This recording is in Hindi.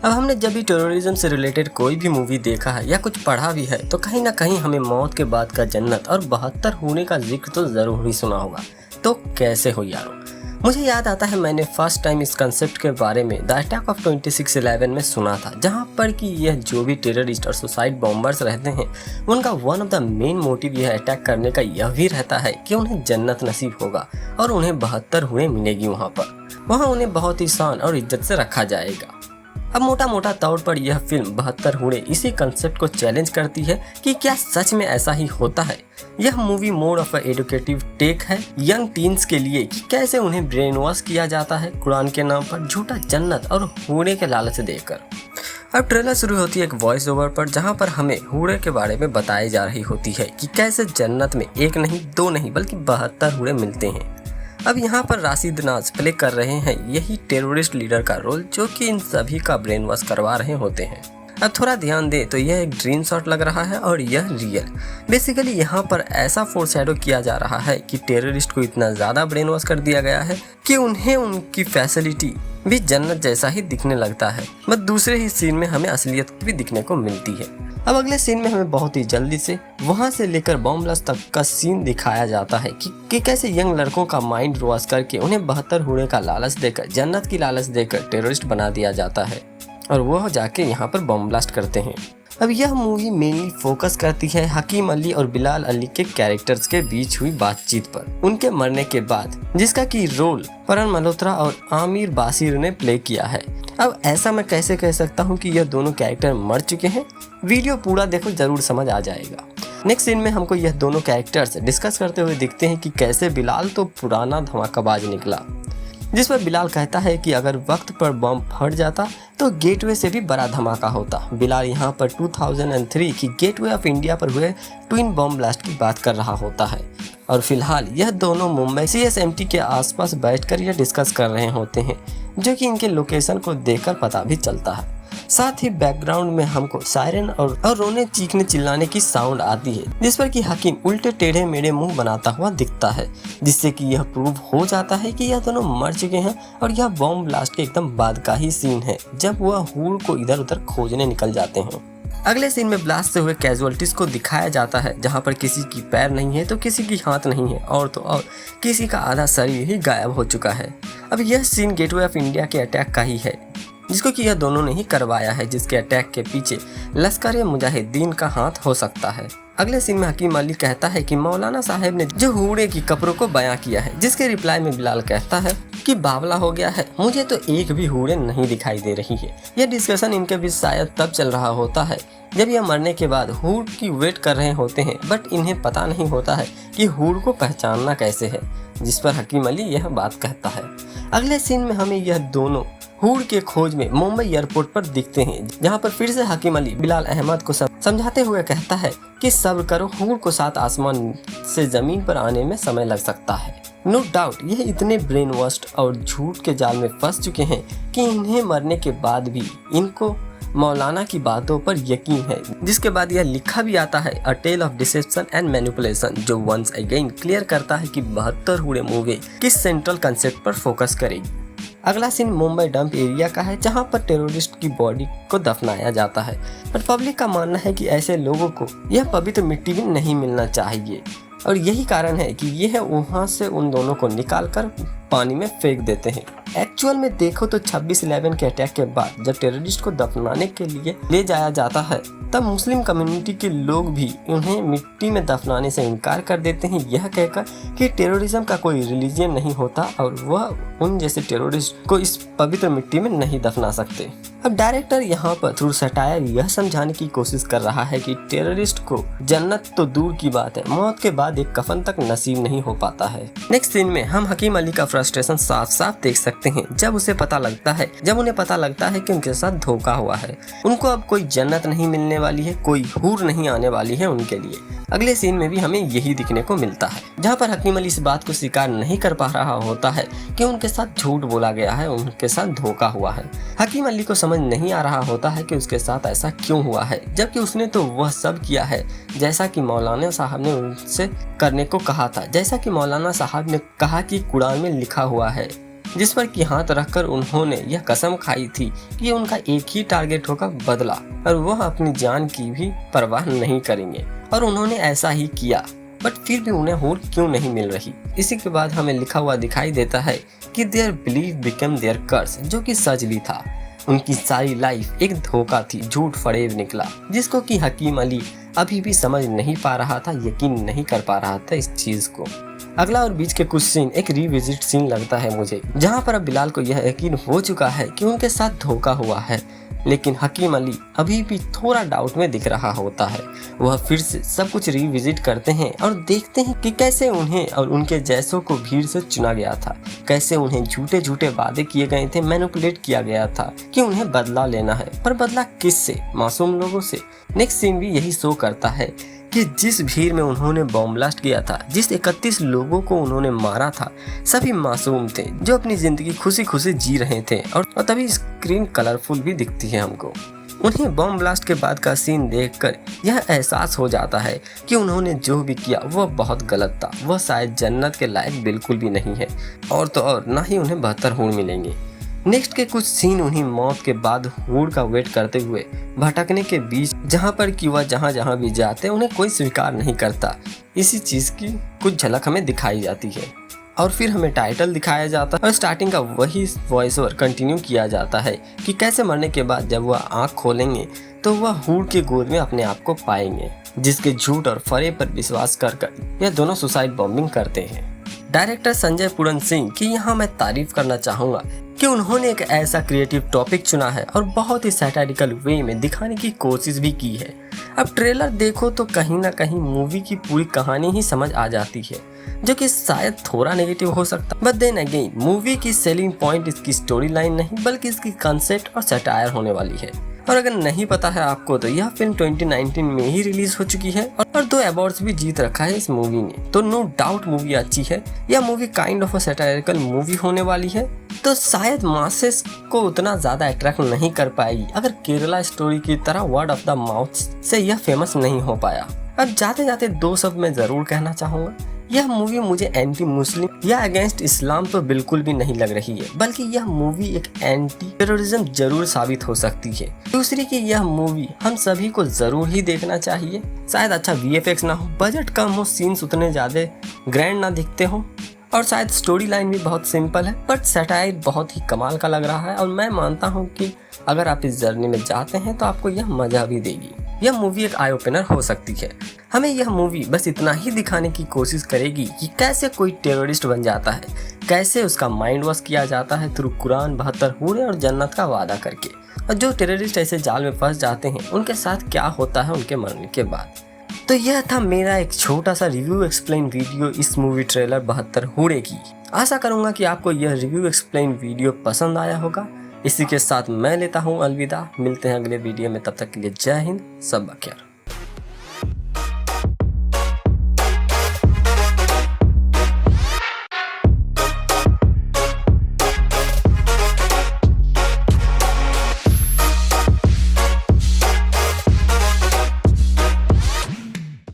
अब हमने जब भी टेररिज्म से रिलेटेड कोई भी मूवी देखा है या कुछ पढ़ा भी है तो कहीं ना कहीं हमें मौत के बाद का जन्नत और 72 होने का जिक्र तो जरूर ही सुना होगा। तो कैसे हो यारो। मुझे याद आता है मैंने फर्स्ट टाइम इस कंसेप्ट के बारे में द अटैक ऑफ 26/11 में सुना था, जहां पर कि यह जो भी टेररिस्ट और सुसाइड बॉम्बर्स रहते हैं उनका one of the main motive यह अटैक करने का यह भी रहता है कि उन्हें जन्नत नसीब होगा और उन्हें 72 हुए मिलेगी। वहाँ उन्हें बहुत ही शान और इज्जत से रखा जाएगा। अब मोटा मोटा तौर पर यह फिल्म 72 हुए इसी कंसेप्ट को चैलेंज करती है कि क्या सच में ऐसा ही होता है। यह movie more of educative take है यंग टीन्स के लिए कि कैसे उन्हें ब्रेन वॉश किया जाता है कुरान के नाम पर झूठा जन्नत और हूरे के लालच देकर। अब ट्रेलर शुरू होती है एक वॉइस ओवर पर, जहां पर हमें हूरे के बारे में बताई जा रही होती है कि कैसे जन्नत में एक नहीं दो नहीं बल्कि 72 हूरे मिलते हैं। अब यहाँ पर राशिद नाज प्ले कर रहे हैं यही टेररिस्ट लीडर का रोल जो कि इन सभी का ब्रेन वॉश करवा रहे होते हैं। अब थोड़ा ध्यान दे तो यह एक ड्रीम शॉट लग रहा है और यह रियल। बेसिकली यहाँ पर ऐसा फोरशैडो किया जा रहा है कि टेररिस्ट को इतना ज़्यादा ब्रेन वॉश कर दिया गया है कि उन्हें उनकी फैसिलिटी भी जन्नत जैसा ही दिखने लगता है। बस दूसरे ही सीन में हमें असलियत भी दिखने को मिलती है। अब अगले सीन में हमें बहुत ही जल्दी से वहां से लेकर बॉम्ब ब्लास्ट तक का सीन दिखाया जाता है कि कैसे यंग लड़कों का माइंड वॉश करके उन्हें 72 होने का लालच देकर जन्नत की लालच देकर टेररिस्ट बना दिया जाता है और वह जाके यहाँ पर बॉम्ब ब्लास्ट करते हैं। अब यह मूवी मेनली फोकस करती है हकीम अली और बिलाल अली के कैरेक्टर्स के बीच हुई बातचीत पर उनके मरने के बाद, जिसका की रोल परण मल्होत्रा और आमिर बासिर ने प्ले किया है। अब ऐसा मैं कैसे कह सकता हूँ कि यह दोनों कैरेक्टर मर चुके हैं, वीडियो पूरा देखो जरूर समझ आ जाएगा। नेक्स्ट सीन में हमको यह दोनों कैरेक्टर्स डिस्कस करते हुए दिखते हैं कि कैसे बिलाल तो पुराना धमाकाबाज निकला, जिस पर बिलाल कहता है कि अगर वक्त पर बम फट जाता तो गेटवे से भी बड़ा धमाका होता। बिलाल यहाँ पर 2003 की गेटवे ऑफ इंडिया पर हुए ट्विन बम ब्लास्ट की बात कर रहा होता है और फिलहाल यह दोनों मुंबई CSMT के आसपास बैठकर यह डिस्कस कर रहे होते हैं, जो कि इनके लोकेशन को देखकर पता भी चलता है। साथ ही बैकग्राउंड में हमको सायरन और रोने चीखने चिल्लाने की साउंड आती है, जिस पर कि हकीम उल्टे टेढ़े मेढ़े मुंह बनाता हुआ दिखता है, जिससे कि यह प्रूव हो जाता है कि यह दोनों मर चुके हैं। और यह बॉम्ब ब्लास्ट के एकदम बाद का ही सीन है जब वह हूर को इधर उधर खोजने निकल जाते हैं। अगले सीन में ब्लास्ट से हुए कैजुअलिटीज को दिखाया जाता है, जहां पर किसी की पैर नहीं है तो किसी की हाथ नहीं है और तो और किसी का आधा शरीर ही गायब हो चुका है। अब यह सीन गेटवे ऑफ इंडिया के अटैक का ही है, जिसको कि यह दोनों ने ही करवाया है, जिसके अटैक के पीछे लश्कर मुजाहिदीन का हाथ हो सकता है। अगले सीन में हकीम अली कहता है कि मौलाना साहब ने जो हूरे की कब्रों को बयां किया है, जिसके रिप्लाई में बिलाल कहता है कि बावला हो गया है, मुझे तो एक भी हूरे नहीं दिखाई दे रही है। यह डिस्कशन इनके बीच शायद तब चल रहा होता है जब यह मरने के बाद हूर की वेट कर रहे होते हैं, बट इन्हें पता नहीं होता है कि हूर को पहचानना कैसे है, जिस पर हकीम अली यह बात कहता है। अगले सीन में हमें यह दोनों हूर के खोज में मुंबई एयरपोर्ट पर दिखते हैं, जहां पर फिर से हकीम अली बिलाल अहमद को समझाते हुए कहता है कि सब्र करो, हूर को 7 आसमान से जमीन पर आने में समय लग सकता है। नो डाउट यह इतने ब्रेन वॉश्ड और झूठ के जाल में फंस चुके हैं कि इन्हें मरने के बाद भी इनको मौलाना की बातों पर यकीन है, जिसके बाद यह लिखा भी आता है a tale of deception and manipulation, जो वंस अगेन क्लियर करता है कि 72 हुए मूवी किस सेंट्रल कंसेप्ट पर फोकस करेगी। अगला सीन मुंबई डंप एरिया का है, जहां पर टेररिस्ट की बॉडी को दफनाया जाता है, पर पब्लिक का मानना है कि ऐसे लोगों को यह पवित्र मिट्टी भी नहीं मिलना चाहिए और यही कारण है कि यह वहां से उन दोनों को निकालकर पानी में फेंक देते हैं। एक्चुअल में देखो तो 26/11 के अटैक के बाद जब टेररिस्ट को दफनाने के लिए ले जाया जाता है, तब मुस्लिम कम्युनिटी के लोग भी उन्हें मिट्टी में दफनाने से इनकार कर देते हैं, यह कहकर कि टेररिज्म का कोई रिलीजन नहीं होता और वह उन जैसे टेररिस्ट को इस पवित्र मिट्टी में नहीं दफना सकते। अब डायरेक्टर यहाँ पर थ्रू सटायर यह समझाने की कोशिश कर रहा है कि टेररिस्ट को जन्नत तो दूर की बात है, मौत के बाद एक कफन तक नसीब नहीं हो पाता है। नेक्स्ट सीन में हम हकीम अली का फ्रस्ट्रेशन साफ साफ देख सकते हैं, जब उन्हें पता लगता है कि उनके साथ धोखा हुआ है। उनको अब कोई जन्नत नहीं मिलने वाली है, कोई हूर नहीं आने वाली है उनके लिए। अगले सीन में भी हमें यही दिखने को मिलता है, जहाँ पर हकीम अली इस बात को स्वीकार नहीं कर पा रहा होता है कि उनके साथ झूठ बोला गया है, उनके साथ धोखा हुआ है। हकीम अली को समझ नहीं आ रहा होता है कि उसके साथ ऐसा क्यों हुआ है, जबकि उसने तो वह सब किया है जैसा कि मौलाना साहब ने उनसे करने को कहा था, जैसा कि मौलाना साहब ने कहा कि कुरान में लिखा हुआ है जिस पर कि हाथ रखकर उन्होंने यह कसम खाई थी कि उनका एक ही टारगेट होगा, बदला, और वह अपनी जान की भी परवाह नहीं करेंगे। और उन्होंने ऐसा ही किया, बट फिर भी उन्हें होड़ क्यों नहीं मिल रही। इसी के बाद हमें लिखा हुआ दिखाई देता है कि देयर बिलीफ बिकम देयर कर्स, जो कि सच भी था। उनकी सारी लाइफ एक धोखा थी, झूठ फरेब निकला, जिसको कि हकीम अली अभी भी समझ नहीं पा रहा था, यकीन नहीं कर पा रहा था इस चीज को। अगला और बीच के कुछ सीन एक रिविजिट सीन लगता है मुझे, जहाँ पर अब बिलाल को यह यकीन हो चुका है कि उनके साथ धोखा हुआ है, लेकिन हकीम अली अभी भी थोड़ा डाउट में दिख रहा होता है। वह फिर से सब कुछ रिविजिट करते हैं और देखते हैं कि कैसे उन्हें और उनके जैसों को भीड़ से चुना गया था, कैसे उन्हें झूठे झूठे वादे किए गए थे, मैनिपुलेट किया गया था कि उन्हें बदला लेना है, पर बदला किससे? मासूम लोगों से। नेक्स्ट सीन भी यही शो करता है कि जिस भीड़ में उन्होंने बॉम्ब ब्लास्ट किया था, जिस 31 लोगों को उन्होंने मारा था, सभी मासूम थे जो अपनी जिंदगी खुशी खुशी जी रहे थे। और तभी स्क्रीन कलरफुल भी दिखती है हमको। उन्हें बॉम्ब ब्लास्ट के बाद का सीन देखकर यह एहसास हो जाता है कि उन्होंने जो भी किया वह बहुत गलत था। वह शायद जन्नत के लायक बिल्कुल भी नहीं है, और तो और ना ही उन्हें बेहतर हूर मिलेंगे। नेक्स्ट के कुछ सीन उन्हीं मौत के बाद हूर का वेट करते हुए भटकने के बीच, जहाँ पर कि वह जहाँ भी जाते उन्हें कोई स्वीकार नहीं करता। इसी चीज की कुछ झलक हमें दिखाई जाती है। और फिर हमें टाइटल दिखाया जाता है और स्टार्टिंग का वही वॉइस ओवर कंटिन्यू किया जाता है कि कैसे मरने के बाद जब वह आँख खोलेंगे तो वह हूर के गोद में अपने आप को पाएंगे, जिसके झूठ और फरेब पर विश्वास कर यह दोनों सुसाइड बॉम्बिंग करते हैं। डायरेक्टर संजय पूरन सिंह की यहाँ मैं तारीफ करना चाहूँगा कि उन्होंने एक ऐसा क्रिएटिव टॉपिक चुना है और बहुत ही सैटारिकल वे में दिखाने की कोशिश भी की है। अब ट्रेलर देखो तो कहीं ना कहीं मूवी की पूरी कहानी ही समझ आ जाती है, जो कि शायद थोड़ा नेगेटिव हो सकता, बट देन अगेन मूवी की सेलिंग पॉइंट इसकी स्टोरी लाइन नहीं बल्कि इसकी कंसेप्ट और सटायर होने वाली है। और अगर नहीं पता है आपको तो यह फिल्म 2019 में ही रिलीज हो चुकी है और 2 अवार्ड्स भी जीत रखा है इस मूवी ने। तो नो डाउट मूवी अच्छी है। यह movie kind of a satirical movie होने वाली है, तो शायद मासेस को उतना ज्यादा अट्रैक्ट नहीं कर पाएगी अगर केरला स्टोरी की तरह वर्ड ऑफ द माउथ से यह फेमस नहीं हो पाया। अब जाते जाते 2 शब्द मैं जरूर कहना चाहूँगा, यह मूवी मुझे एंटी मुस्लिम या अगेंस्ट इस्लाम तो बिल्कुल भी नहीं लग रही है, बल्कि यह मूवी एक एंटी टेररिज्म जरूर साबित हो सकती है। दूसरी कि यह मूवी हम सभी को जरूर ही देखना चाहिए। शायद अच्छा VFX ना हो, बजट कम हो, सीन्स उतने ज्यादा ग्रैंड ना दिखते हो, और शायद स्टोरी लाइन भी बहुत सिंपल है, बट सटायर बहुत ही कमाल का लग रहा है। और मैं मानता हूँ कि अगर आप इस जर्नी में जाते हैं तो आपको यह मजा भी देगी। यह मूवी एक आई ओपनर हो सकती है। हमें यह मूवी बस इतना ही दिखाने की कोशिश करेगी कि कैसे कोई टेररिस्ट बन जाता है, कैसे उसका माइंड वॉश किया जाता है थ्रू कुरान, 72 हूरें और जन्नत का वादा करके। और जो टेररिस्ट ऐसे जाल में फंस जाते हैं उनके साथ क्या होता है उनके मरने के बाद। तो यह था मेरा एक छोटा सा रिव्यू एक्सप्लेन वीडियो इस मूवी ट्रेलर 72 हूरें की। आशा करूंगा कि आपको यह रिव्यू एक्सप्लेन वीडियो पसंद आया होगा। इसी के साथ मैं लेता हूं अलविदा। मिलते हैं अगले वीडियो में, तब तक के लिए जय हिंद, सब खैर।